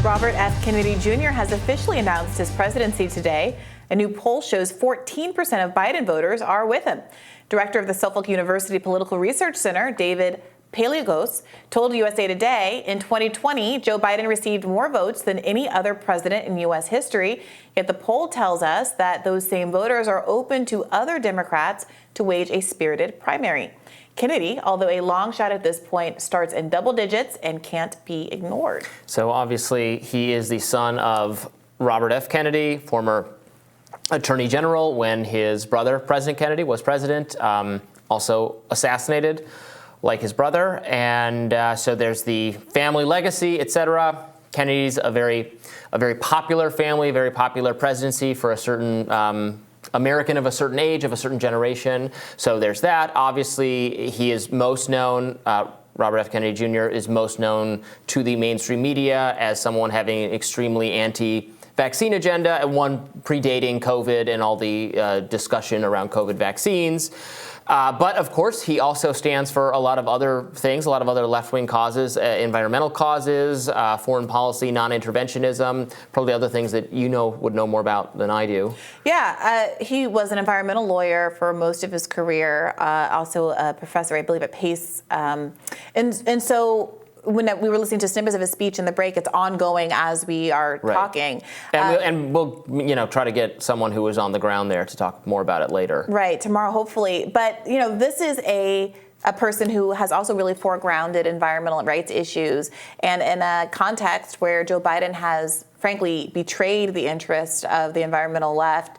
Robert F. Kennedy Jr. has officially announced his presidency today. A new poll shows 14% of Biden voters are with him. Director of the Suffolk University Political Research Center, David Paleogos, told USA Today in 2020, Joe Biden received more votes than any other president in U.S. history. Yet the poll tells us that those same voters are open to other Democrats to wage a spirited primary. Kennedy, although a long shot at this point, starts in double digits and can't be ignored. So obviously he is the son of Robert F. Kennedy, former Attorney General when his brother, President Kennedy, was president, also assassinated like his brother. And so there's the family legacy, etc. Kennedy's a very popular family, very popular presidency for a certain American of a certain age, of a certain generation. So there's that. Obviously, he is most known, Robert F. Kennedy Jr. is most known to the mainstream media as someone having an extremely anti-vaccine agenda, and one predating COVID and all the discussion around COVID vaccines. But of course, he also stands for a lot of other things, a lot of other left-wing causes, environmental causes, foreign policy, non-interventionism, probably other things that you would know more about than I do. Yeah, he was an environmental lawyer for most of his career, also a professor, I believe, at Pace. And so when we were listening to snippets of his speech in the break, it's ongoing as we are talking. And we'll try to get someone who is on the ground there to talk more about it later. Right, tomorrow, hopefully. But, this is a person who has also really foregrounded environmental rights issues, and in a context where Joe Biden has frankly betrayed the interest of the environmental left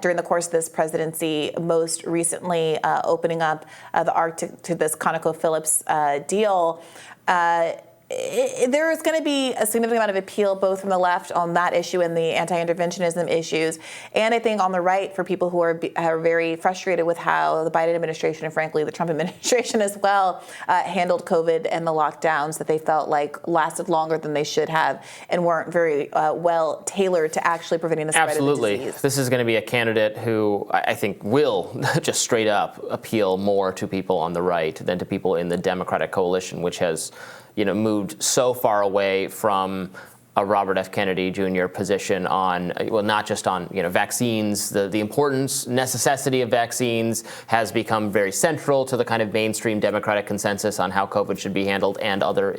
during the course of this presidency, most recently opening up the Arctic to this ConocoPhillips deal. There is going to be a significant amount of appeal both from the left on that issue and the anti-interventionism issues, and I think on the right for people who are very frustrated with how the Biden administration and frankly the Trump administration as well handled COVID and the lockdowns that they felt like lasted longer than they should have and weren't very well tailored to actually preventing the spread of the disease. This is going to be a candidate who I think will just straight up appeal more to people on the right than to people in the Democratic coalition, which has moved so far away from a Robert F. Kennedy Jr. position on, well, not just on, vaccines. The importance, necessity of vaccines has become very central to the kind of mainstream Democratic consensus on how COVID should be handled and other,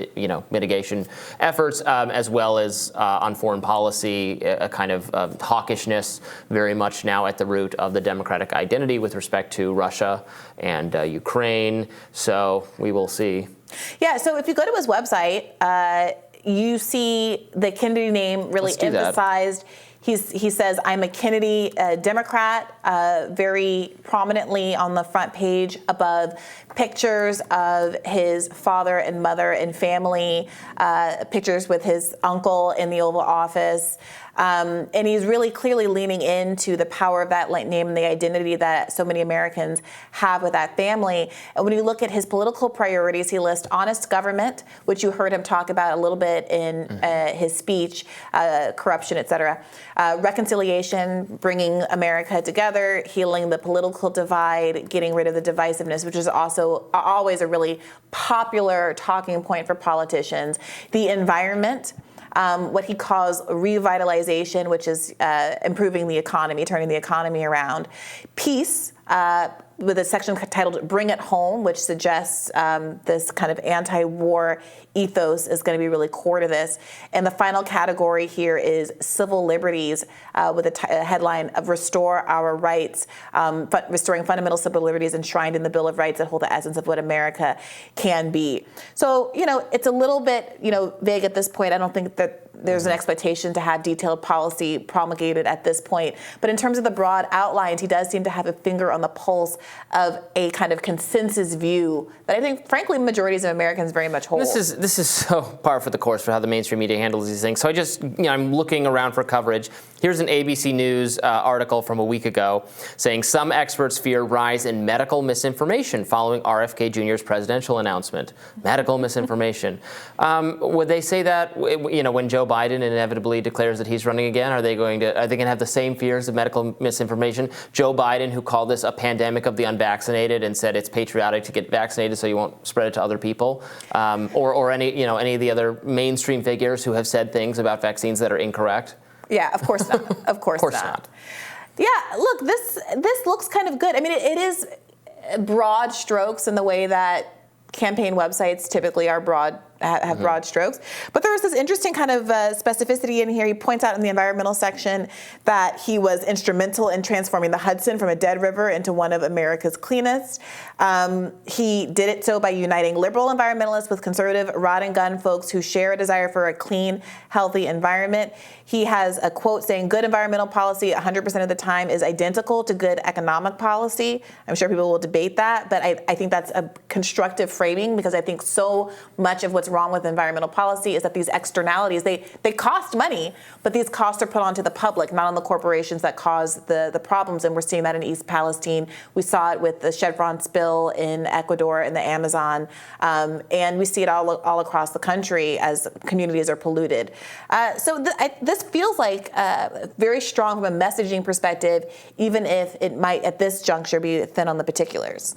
mitigation efforts, as well as on foreign policy, a kind of hawkishness very much now at the root of the Democratic identity with respect to Russia and Ukraine. So we will see. Yeah, so if you go to his website, you see the Kennedy name really emphasized. He says, I'm a Kennedy Democrat, very prominently on the front page above pictures of his father and mother and family, pictures with his uncle in the Oval Office. And he's really clearly leaning into the power of that name and the identity that so many Americans have with that family. And when you look at his political priorities, he lists honest government, which you heard him talk about a little bit in his speech, corruption, et cetera, reconciliation, bringing America together, healing the political divide, getting rid of the divisiveness, which is also always a really popular talking point for politicians, the environment, what he calls revitalization, which is improving the economy, turning the economy around. Peace, with a section titled Bring It Home, which suggests this kind of anti-war ethos is going to be really core to this. And the final category here is civil liberties, with a headline of Restore Our Rights, restoring fundamental civil liberties enshrined in the Bill of Rights that hold the essence of what America can be. So, it's a little bit, vague at this point. I don't think that there's an expectation to have detailed policy promulgated at this point. But in terms of the broad outlines, he does seem to have a finger on the pulse of a kind of consensus view that I think, frankly, majorities of Americans very much hold. This is so par for the course for how the mainstream media handles these things. So I'm looking around for coverage. Here's an ABC News article from a week ago saying some experts fear rise in medical misinformation following RFK Jr.'s presidential announcement. Medical misinformation. Would they say that, when Joe Biden inevitably declares that he's running again? Are they going to have the same fears of medical misinformation? Joe Biden, who called this a pandemic of the unvaccinated and said it's patriotic to get vaccinated so you won't spread it to other people, or any of the other mainstream figures who have said things about vaccines that are incorrect. Yeah, of course not. Of course not. Yeah, look, this looks kind of good. I mean, it is broad strokes in the way that campaign websites typically are broad, have broad strokes. But there was this interesting kind of specificity in here. He points out in the environmental section that he was instrumental in transforming the Hudson from a dead river into one of America's cleanest. He did it so by uniting liberal environmentalists with conservative rod and gun folks who share a desire for a clean, healthy environment. He has a quote saying, good environmental policy 100% of the time is identical to good economic policy. I'm sure people will debate that, but I think that's a constructive framing, because I think so much of what's wrong with environmental policy is that these externalities, they cost money, but these costs are put onto the public, not on the corporations that cause the problems. And we're seeing that in East Palestine. We saw it with the Chevron spill in Ecuador and the Amazon. And we see it all across the country as communities are polluted. So this feels like very strong from a messaging perspective, even if it might at this juncture be thin on the particulars.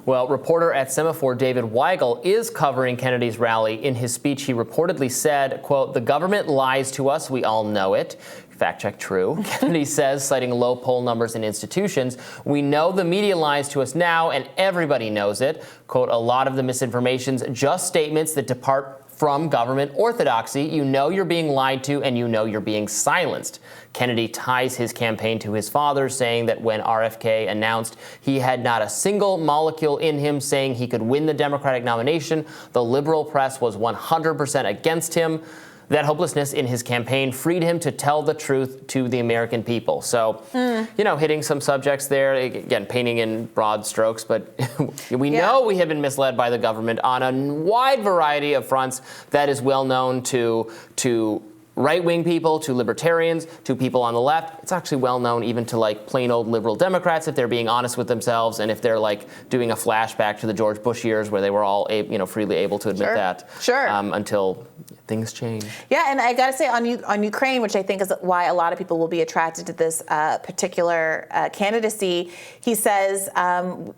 Well, reporter at Semaphore David Weigel is covering Kennedy's rally. In his speech, he reportedly said, quote, "The government lies to us. We all know it." Fact check true. Kennedy says, citing low poll numbers in institutions, "We know the media lies to us now, and everybody knows it." Quote, "A lot of the misinformation's just statements that depart from government orthodoxy. You know you're being lied to, and you know you're being silenced." Kennedy ties his campaign to his father, saying that when RFK announced he had not a single molecule in him saying he could win the Democratic nomination, the liberal press was 100% against him. That hopelessness in his campaign freed him to tell the truth to the American people. So, hitting some subjects there, again, painting in broad strokes, but we know we have been misled by the government on a wide variety of fronts that is well known to right-wing people, to libertarians, to people on the left. It's actually well known even to like plain old liberal Democrats, if they're being honest with themselves, and if they're like doing a flashback to the George Bush years where they were all freely able to admit that. Until things change. Yeah, and I gotta say on Ukraine, which I think is why a lot of people will be attracted to this particular candidacy, he says,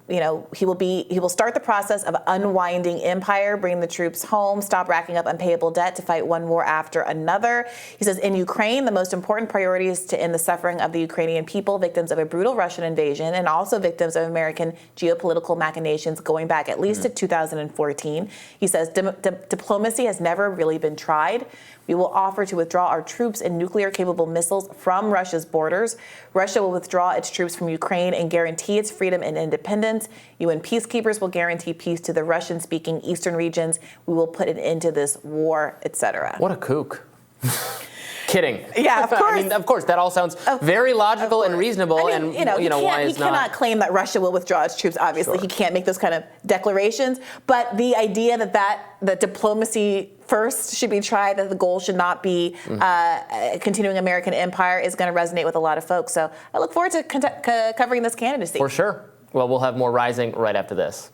he will start the process of unwinding empire, bring the troops home, stop racking up unpayable debt to fight one war after another. He says, in Ukraine, the most important priority is to end the suffering of the Ukrainian people, victims of a brutal Russian invasion, and also victims of American geopolitical machinations going back at least to 2014. He says, diplomacy has never really been tried. We will offer to withdraw our troops and nuclear-capable missiles from Russia's borders. Russia will withdraw its troops from Ukraine and guarantee its freedom and independence. UN peacekeepers will guarantee peace to the Russian-speaking eastern regions. We will put an end to this war, etc. What a kook. Kidding. Yeah, of course. I mean, of course, that all sounds very logical and reasonable. I mean, why is he cannot claim that Russia will withdraw its troops. Obviously, he can't make those kind of declarations. But the idea that diplomacy first should be tried, that the goal should not be continuing American empire, is going to resonate with a lot of folks. So I look forward to covering this candidacy. For sure. Well, we'll have more Rising right after this.